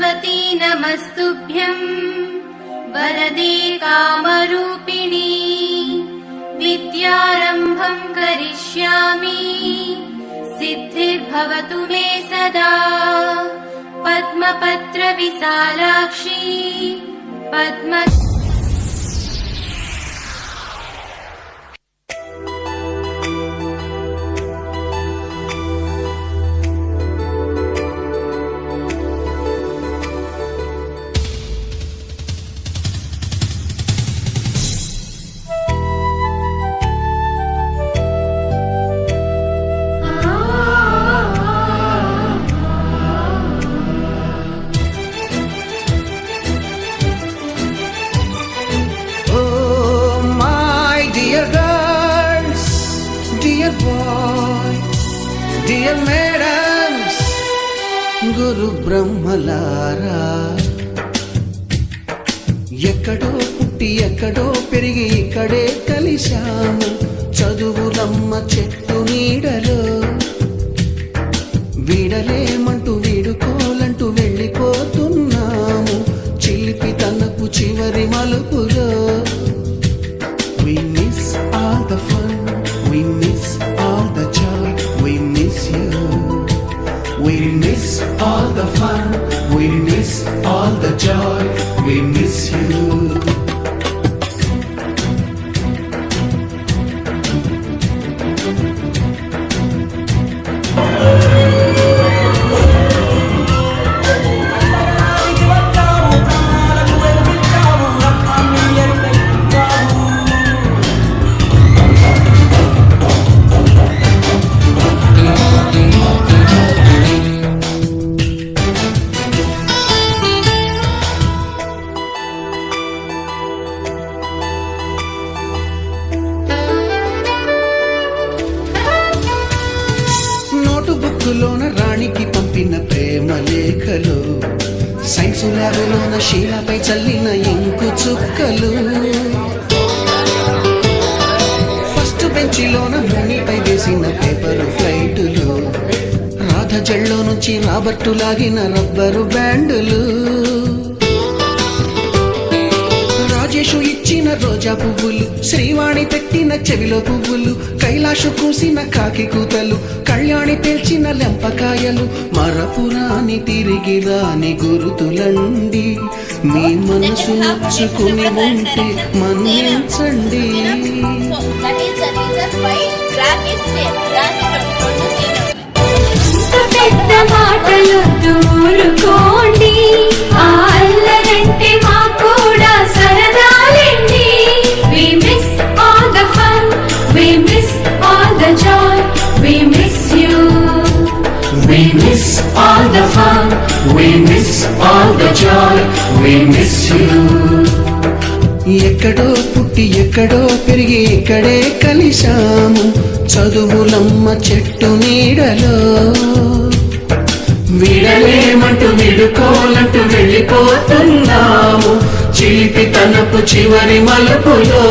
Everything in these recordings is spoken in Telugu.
सरस्वती नमस्तुभ्यं वरदे कामरूपिणी विद्यारम्भं करिष्यामि सिद्धिर्भवतु मे सदा पद्मपत्र विशालाक्षी पद्म Dear madams, గురు బ్రహ్మలారా, ఎక్కడో పుట్టి ఎక్కడో పెరిగి ఇక్కడే కలిశాము. చదువులమ్మ చెట్టు నీడలో వీడలేమంటూ వీడుకోలంటూ వెళ్ళిపోతున్నాము. చిలిపి తనపు చివరి మలుపులో we miss all the fun, we miss all the joy, we miss you. We miss all the fun, we miss all the joy, we miss you. బుక్కులోన రాణికి పంపిన ప్రేమ లేఖలు, సైన్సు ల్యాబులోన శీలపై చల్లిన ఇంకు చుక్కలు, ఫస్ట్ బెంచిలోన భూమిపై వేసిన పేపరు ఫ్లైటులు, రాధ జల్లో నుంచి రాబట్టు లాగిన రబ్బరు బ్యాండులు, రాజేషు ఇచ్చిన రోజా పువ్వులు, శ్రీవాణి పెట్టిన చెవిలో పువ్వులు, కైలాషు కూసిన కాకి కూతలు, కళ్యాణి పేల్చిన లెంపకాయలు, మరపురాని తిరిగి రాని గురుతులండి. మీ మనసు నచ్చుకుని ఉంటే మన్నించండి. పెద్ద మాటలొద్దు ఊరుకోండి, అల్లరంటే మా కూడా సరదాలండి. We miss all the fun, we miss all the joy, we miss you. We miss all the fun, we miss all the joy, we miss you. ఎక్కడో పుట్టి ఎక్కడో పెరిగి ఇక్కడే కలిశాము. చదువులమ్మ చెట్టు నీడలో వీడలేమంటూ విడుకోలంటూ వెళ్ళిపోతున్నాము. చిలిపి తనపు చివరి మలుపులో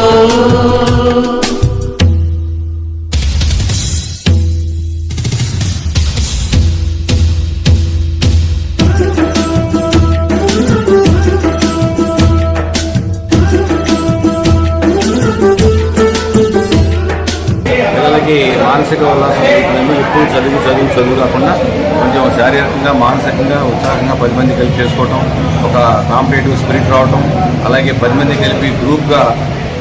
మానసిక ఉల్లాసం ఎప్పుడు చదువు కాకుండా కొంచెం శారీరకంగా మానసికంగా ఉత్సాహంగా 10 మంది కలిపి చేసుకోవటం, ఒక కాంపిటేటివ్ స్పిరిట్ రావటం, అలాగే 10 మంది కలిపి గ్రూప్గా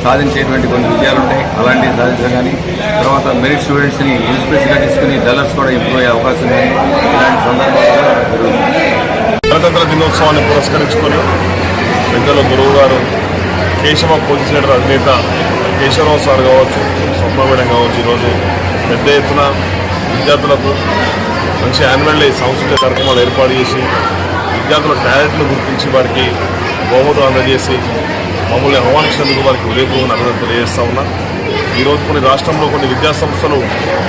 సాధించేటువంటి కొన్ని విజయాలు ఉంటాయి. అలాంటివి సాధించడం కానీ, తర్వాత మెరిట్ స్టూడెంట్స్ని ఇన్స్పిరేషన్గా తీసుకుని డల్లర్స్ కూడా ఇంప్రూవ్ అయ్యే అవకాశం కానీ ఇలాంటి సందర్భాలు జరుగుతుంది. గణతంత్ర దినోత్సవాన్ని పురస్కరించుకొని పెద్దల గురువు గారు కేశవ కోచింగ్ సెంటర్ అధినేత కేశవరావు సార్ కావచ్చు, స్వప్న మేడం కావచ్చు, ఈరోజు పెద్ద ఎత్తున విద్యార్థులకు మంచి యాన్యువల్ డే సాంస్కృతిక కార్యక్రమాలు ఏర్పాటు చేసి విద్యార్థుల టాలెంట్ను గుర్తించి వారికి బహుమతులు అందజేసి మమ్మల్ని ఆహ్వానించినందుకు వారికి ఉదయపూర్వక అభినందనలు తెలియజేస్తూ ఉన్నా. ఈరోజు కొన్ని రాష్ట్రంలో కొన్ని విద్యాసంస్థలు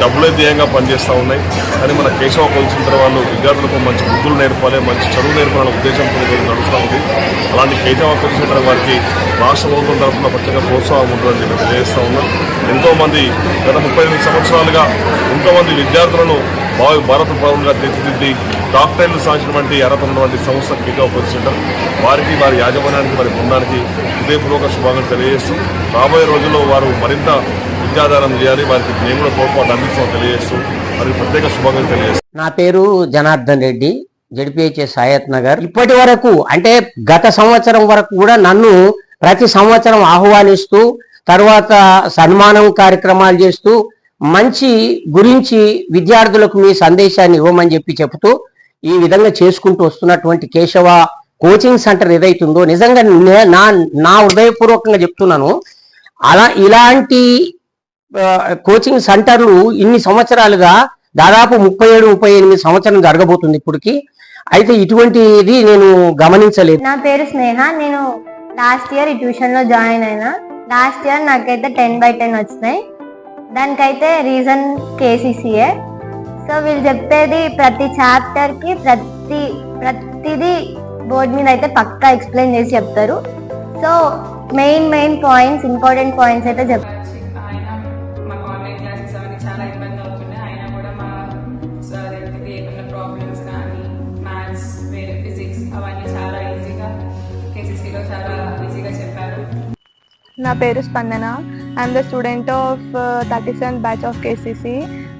డబ్బులే ధ్యేయంగా పనిచేస్తూ ఉన్నాయి. కానీ మన కేశవ కోచింగ్ సెంటర్ వాళ్ళు విద్యార్థులకు మంచి బుద్ధులు నేర్పాలి, మంచి చదువు నేర్పాలనే ఉద్దేశంతో నడుస్తూ ఉంది. అలాంటి కేశవ కోచింగ్ సెంటర్ వారికి రాష్ట్ర ప్రభుత్వం తరఫున ప్రత్యేక ప్రోత్సాహం ఉంటుందని చెప్పి తెలియజేస్తూ ఉన్నాం. ఎంతోమంది గత 38 సంవత్సరాలుగా ఎంతోమంది విద్యార్థులను భావి భారత పౌరులుగా తీర్చిదిద్ది డాక్టర్లు సాధించినటువంటి అర్హత ఉన్నటువంటి సంస్థ కేశవ కోచింగ్ సెంటర్. వారికి వారి యాజమాన్యానికి వారి బృందానికి హృదయపూర్వక శుభాకాంక్షలు తెలియజేస్తూ రాబోయే రోజుల్లో వారు మరింత విద్యాదానం చేయాలి, వారికి మేము కూడా తోడ్పాటు అందిస్తామని తెలియజేస్తూ వారికి ప్రత్యేక శుభాకాంక్షలు తెలియజేస్తాం. నా పేరు జనార్దన్ రెడ్డి, జడ్పీహెచ్ఎస్ హయత్ నగర్. ఇప్పటి వరకు అంటే గత సంవత్సరం వరకు కూడా నన్ను ప్రతి సంవత్సరం ఆహ్వానిస్తూ తర్వాత సన్మానం కార్యక్రమాలు చేస్తూ మంచి గురించి విద్యార్థులకు మీ సందేశాన్ని ఇవ్వమని చెప్తూ ఈ విధంగా చేసుకుంటూ వస్తున్నటువంటి కేశవ కోచింగ్ సెంటర్ ఏదైతుందో నిజంగా నా హృదయపూర్వకంగా చెప్తున్నాను. ఇలాంటి కోచింగ్ సెంటర్లు ఇన్ని సంవత్సరాలుగా దాదాపు 37-38 సంవత్సరం జరగబోతుంది ఇప్పటికి. అయితే ఇటువంటిది నేను గమనించలేదు. నా పేరు స్నేహ. నేను లాస్ట్ ఇయర్ ఈ ట్యూషన్ లో జాయిన్ అయినా. లాస్ట్ ఇయర్ నాకైతే 10/10 వచ్చినాయి. దానికైతే రీజన్ కేసీసీఏ. సో వీళ్ళు చెప్పేది ప్రతి చాప్టర్ కి ప్రతిదీ బోర్డ్ మీద అయితే పక్కా ఎక్స్ప్లెయిన్ చేసి చెప్తారు. So main points, important points అయితే చెప్తారు. ఆయన మాకు ఆన్లైన్ క్లాసెస్ అవన్నీ చాలా ఇబ్బంది అవుతున్నాయి. అయినా కూడా మా సార్ ఏమైనా ప్రాబ్లమ్స్ కానీ మ్యాథ్స్, వేరే ఫిజిక్స్ అవన్నీ చాలా ఈజీగా కేసీసీలో చాలా ఈజీగా చెప్పారు. నా పేరు స్పందన. I'm the student of 37th batch of KCC.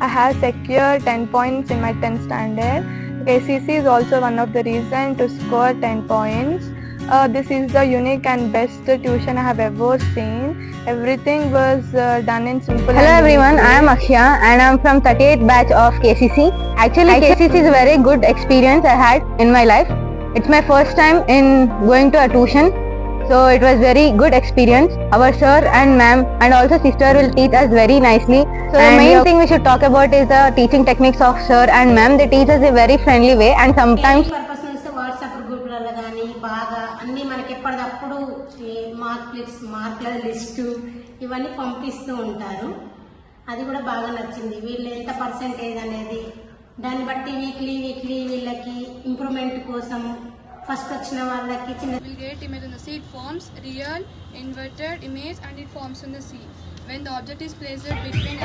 I have secured 10 points in my 10th standard. KCC is also one of the reasons to score 10 points. This is the unique and best tuition I have ever seen. Everything was done in simple. Hello everyone, I am Akshya and I am from 38th batch of KCC. Actually KCC is a very good experience I had in my life. It's my first time in going to a tuition. So it was very good experience. Our sir and ma'am and also sister will teach us very nicely. So the main thing we should talk about is the teaching techniques of sir and ma'am. They teach us a very friendly way and sometimes purpose నుంచి వాట్సాప్ గ్రూపులలో కానీ బాగా అన్ని మనకి ఎప్పటికప్పుడు మార్కుల లిస్టు ఇవన్నీ పంపిస్తూ ఉంటారు. అది కూడా బాగా నచ్చింది. వీళ్ళు ఎంత పర్సెంటేజ్ అనేది దాన్ని బట్టి వీక్లీ వీళ్ళకి ఇంప్రూవ్మెంట్ కోసం ఫస్ట్ వచ్చిన వాళ్ళకి చిన్న We get image on the seed forms real, inverted image and it forms on the seed. When the object is placed between